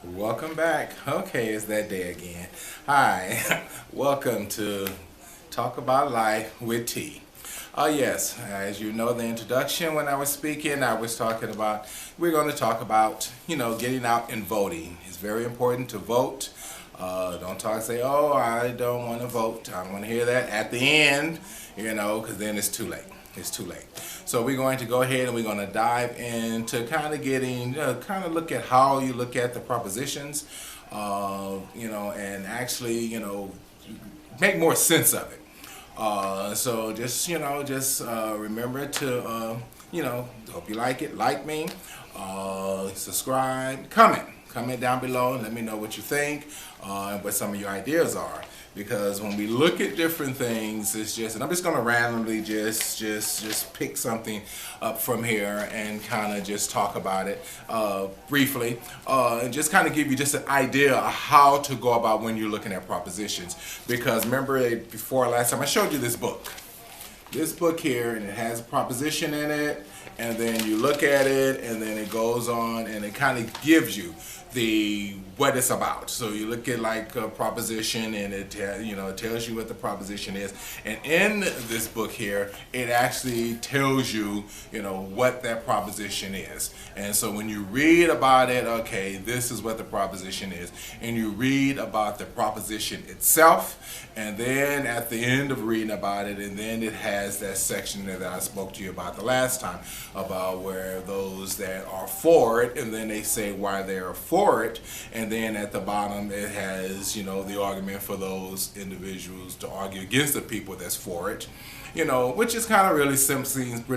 Welcome back. Okay, it's that day again. Hi, welcome to Talk About Life with T. Yes, as you know, the introduction when I was speaking, I was talking about, we're going to talk about, getting out and voting. It's very important to vote. Don't talk, say, oh, I don't want to vote. I don't want to hear that at the end, because then it's too late. It's too late. So we're going to go ahead and we're going to dive into kind of getting, kind of look at how you look at the propositions, and actually, make more sense of it. So just, remember to, hope you like it, like me, subscribe, comment down below and let me know what you think, and what some of your ideas are. Because when we look at different things, it's just, and I'm just gonna randomly just pick something up from here and kind of just talk about it briefly, and just kind of give you just an idea of how to go about when you're looking at propositions. Because remember, before last time I showed you this book here, and it has a proposition in it, and then you look at it, and then it goes on and it kind of gives you the what it's about. So you look at like a proposition, and it tells you what the proposition is, and in this book here it actually tells you what that proposition is. And so when you read about it, okay, this is what the proposition is, and you read about the proposition itself, and then at the end of reading about it, and then it has that section that I spoke to you about the last time, about where those that are for it, and then they say why they are for it, and then at the bottom it has the argument for those individuals to argue against the people that's for it, which is kind of really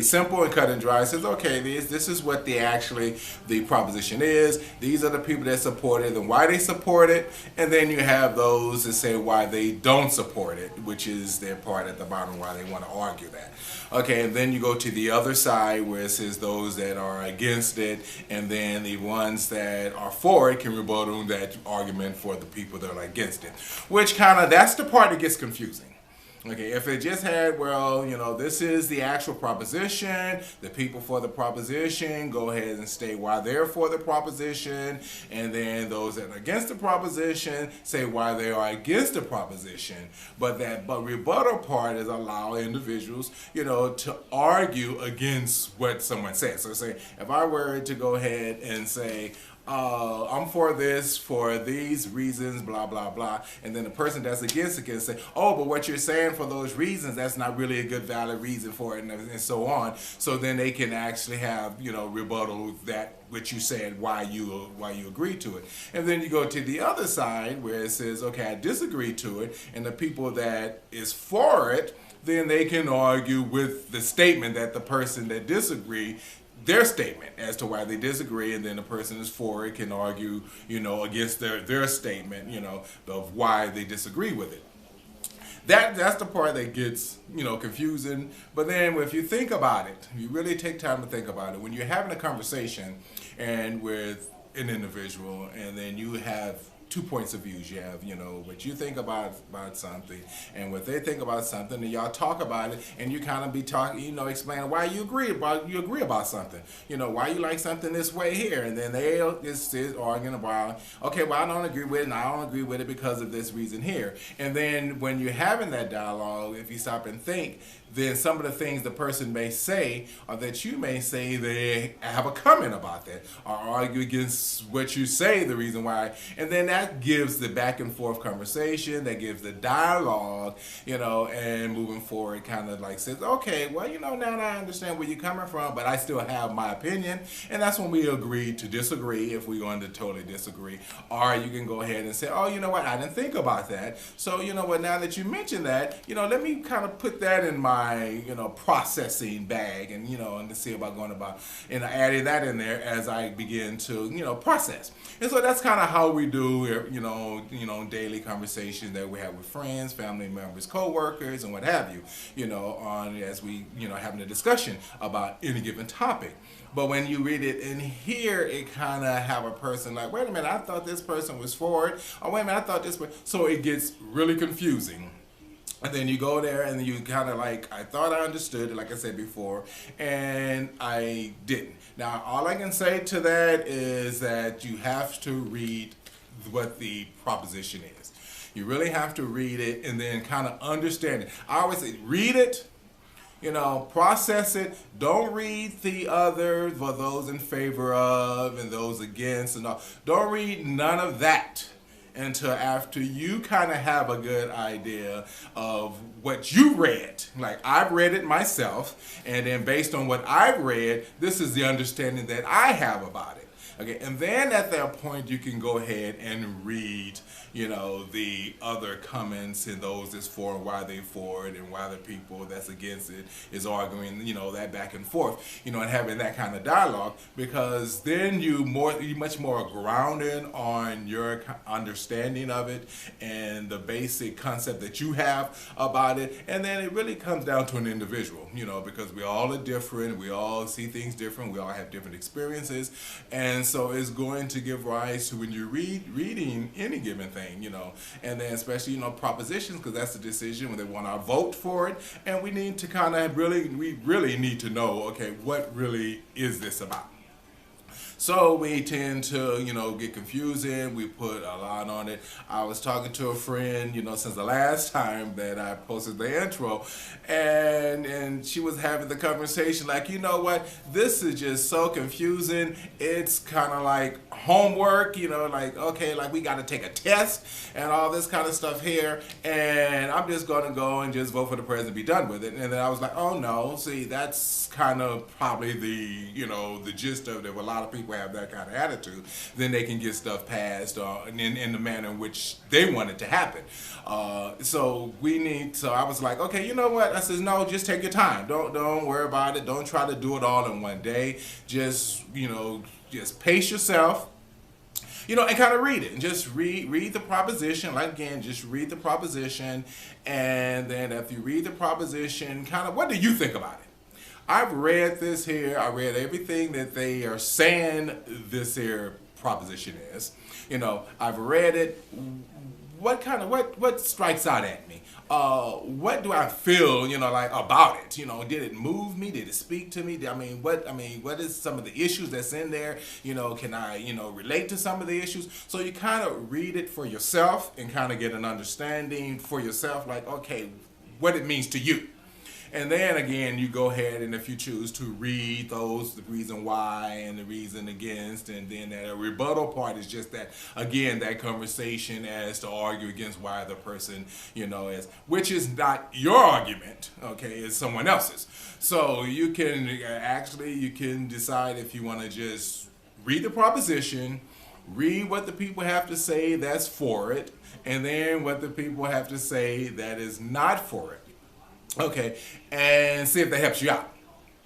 simple and cut and dry. It says, okay, this is what the proposition is. These are the people that support it and why they support it. And then you have those that say why they don't support it, which is their part at the bottom, why they want to argue that. Okay, and then you go to the other side where it says those that are against it, and then the ones that are for it can rebuttal that argument for the people that are against it. Which that's the part that gets confusing. Okay, if it just had, well, this is the actual proposition, the people for the proposition go ahead and state why they're for the proposition, and then those that are against the proposition say why they are against the proposition. But rebuttal part is allow individuals, to argue against what someone says. So say, if I were to go ahead and say, I'm for this for these reasons, blah blah blah, and then the person that's against it can say, oh, but what you're saying for those reasons, that's not really a good valid reason for it, and so on. So then they can actually have rebuttal that which you said why you agree to it. And then you go to the other side where it says, okay, I disagree to it, and the people that is for it, then they can argue with the statement that the person that disagree, their statement as to why they disagree, and then the person is for it can argue, against their statement, of why they disagree with it. That's the part that gets, confusing. But then if you think about it, you really take time to think about it. When you're having a conversation and with an individual, and then you have two points of views. You have, what you think about something, and what they think about something, and y'all talk about it, and you kind of be talking, explaining why you agree about something. Why you like something this way here, and then they just arguing about, okay, well, I don't agree with it, and I don't agree with it because of this reason here. And then when you're having that dialogue, if you stop and think, then some of the things the person may say, or that you may say, they have a comment about that, or argue against what you say, the reason why. And then that gives the back and forth conversation, that gives the dialogue, and moving forward kind of like says, okay, well, now I understand where you're coming from, but I still have my opinion. And that's when we agree to disagree, if we're going to totally disagree. Or you can go ahead and say, oh, you know what, I didn't think about that. So, now that you mentioned that, let me kind of put that in my processing bag, and and to see about going about and adding that in there as I begin to process. And so that's kind of how we do daily conversations that we have with friends, family members, co-workers, and what have you, on as we having a discussion about any given topic. But when you read it in here, it kind of have a person like, wait a minute, I thought this person was for it, or wait a minute, I thought this was, so it gets really confusing. And then you go there and you kind of like, I thought I understood it, like I said before, and I didn't. Now, all I can say to that is that you have to read what the proposition is. You really have to read it and then kind of understand it. I always say, read it, process it. Don't read the other for those in favor of and those against and all. Don't read none of that until after you kind of have a good idea of what you read. Like, I've read it myself, and then based on what I've read, this is the understanding that I have about it. Okay, and then at that point you can go ahead and read, the other comments and those that's for and why they for it and why the people that's against it is arguing, that back and forth, and having that kind of dialogue, because then you much more grounded on your understanding of it and the basic concept that you have about it, and then it really comes down to an individual, because we all are different, we all see things different, we all have different experiences, and so it's going to give rise to when you're reading any given thing, and then especially, propositions, because that's the decision when they want our vote for it, and we need to we really need to know, okay, what really is this about? So we tend to, get confusing. We put a lot on it. I was talking to a friend, since the last time that I posted the intro, and she was having the conversation like, you know what, this is just so confusing. It's kind of like homework, like, okay, like we got to take a test and all this kind of stuff here, and I'm just going to go and just vote for the president and be done with it. And then I was like, oh no, see, that's kind of probably the, the gist of it. A lot of people have that kind of attitude, then they can get stuff passed in the manner in which they want it to happen. So I was like, okay, you know what? I says, no, just take your time. Don't worry about it. Don't try to do it all in one day. Just, just pace yourself. And kind of read it, and just read the proposition. Like, again, just read the proposition, and then after you read the proposition, kind of, what do you think about it? I've read this here. I read everything that they are saying this here proposition is. I've read it. What strikes out at me? What do I feel, like about it? Did it move me? Did it speak to me? What is some of the issues that's in there? Can I, relate to some of the issues? So you kind of read it for yourself and kind of get an understanding for yourself, like, okay, what it means to you. And then again, you go ahead and if you choose to read those, the reason why and the reason against, and then that rebuttal part is just that, again, that conversation as to argue against why the person, is, which is not your argument, okay, it's someone else's. So you can decide if you want to just read the proposition, read what the people have to say that's for it, and then what the people have to say that is not for it. Okay, and see if that helps you out.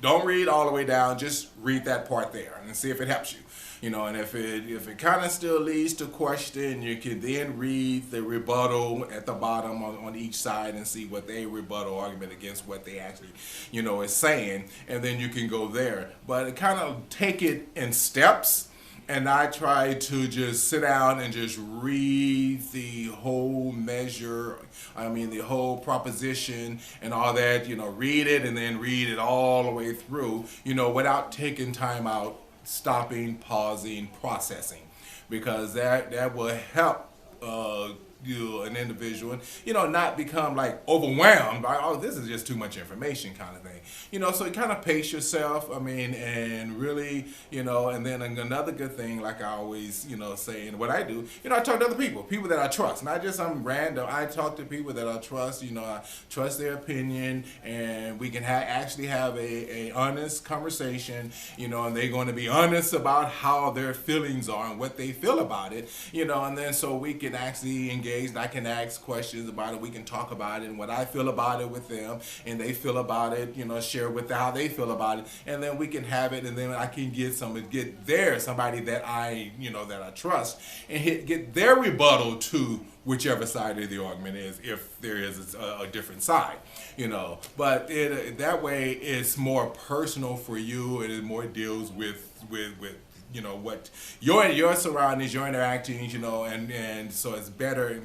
Don't read all the way down, just read that part there and see if it helps you. And if it kind of still leads to question, you can then read the rebuttal at the bottom on each side and see what they rebuttal argument against what they actually, is saying, and then you can go there. But kind of take it in steps. And I try to just sit down and just read the whole measure, the whole proposition and all that, read it and then read it all the way through, without taking time out, stopping, pausing, processing, because that will help an individual and not become like overwhelmed by, oh, this is just too much information kind of thing. So you kind of pace yourself, and really, and then another good thing, like I always, say, and what I do, I talk to other people that I trust, not just some random. I talk to people that I trust, I trust their opinion, and we can actually have a honest conversation, and they're going to be honest about how their feelings are and what they feel about it, and then so we can actually engage, and I can ask questions about it, we can talk about it, and what I feel about it with them, and they feel about it, share with how they feel about it, and then we can have it, and then I can get somebody that I trust, and get their rebuttal to whichever side of the argument is, if there is a different side, But that way it's more personal for you, and it more deals with what your surroundings, your interactions, and so it's better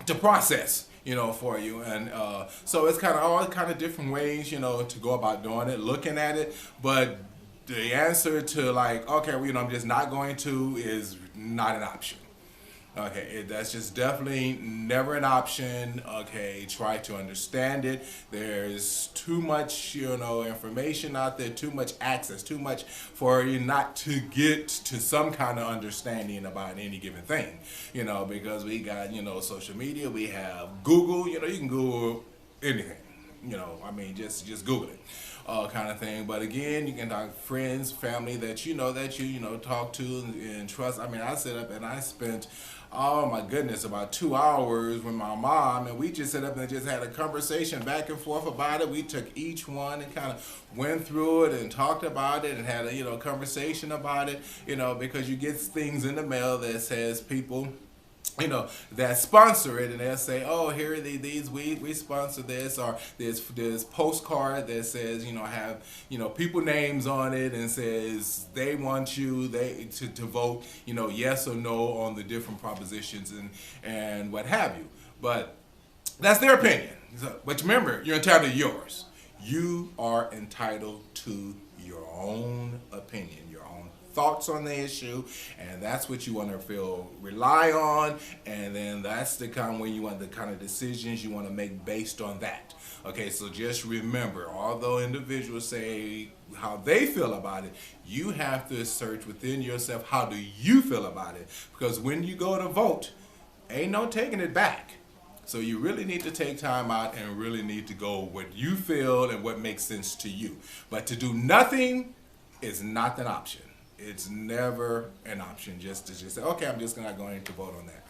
to process, for you. And so it's kind of all kind of different ways, to go about doing it, looking at it. But the answer to like, okay, well, I'm just not going to is not an option. Okay, that's just definitely never an option. Okay, try to understand it. There's too much, information out there, too much access, too much for you not to get to some kind of understanding about any given thing. Because we got, social media, we have Google, you can Google anything. Just Google it, kind of thing. But again, you can talk friends, family that you talk to and trust. I sit up and I spent, oh my goodness, about 2 hours with my mom, and we just sat up and just had a conversation back and forth about it. We took each one and kind of went through it and talked about it and had a conversation about it. Because you get things in the mail that says people that sponsor it, and they'll say, oh, here are these we sponsor this, or there's postcard that says have people names on it and says they want you to vote yes or no on the different propositions and what have you. But that's their opinion. But remember, you're entitled to yours. You are entitled to your own opinion, your own thoughts on the issue, and that's what you want to rely on, and then that's the kind when you want the kind of decisions you want to make based on that. Okay, so just remember, although individuals say how they feel about it, you have to search within yourself, how do you feel about it? Because when you go to vote, ain't no taking it back. So you really need to take time out and really need to go what you feel and what makes sense to you. But to do nothing is not an option. It's never an option just to say, okay, I'm just not going to vote on that.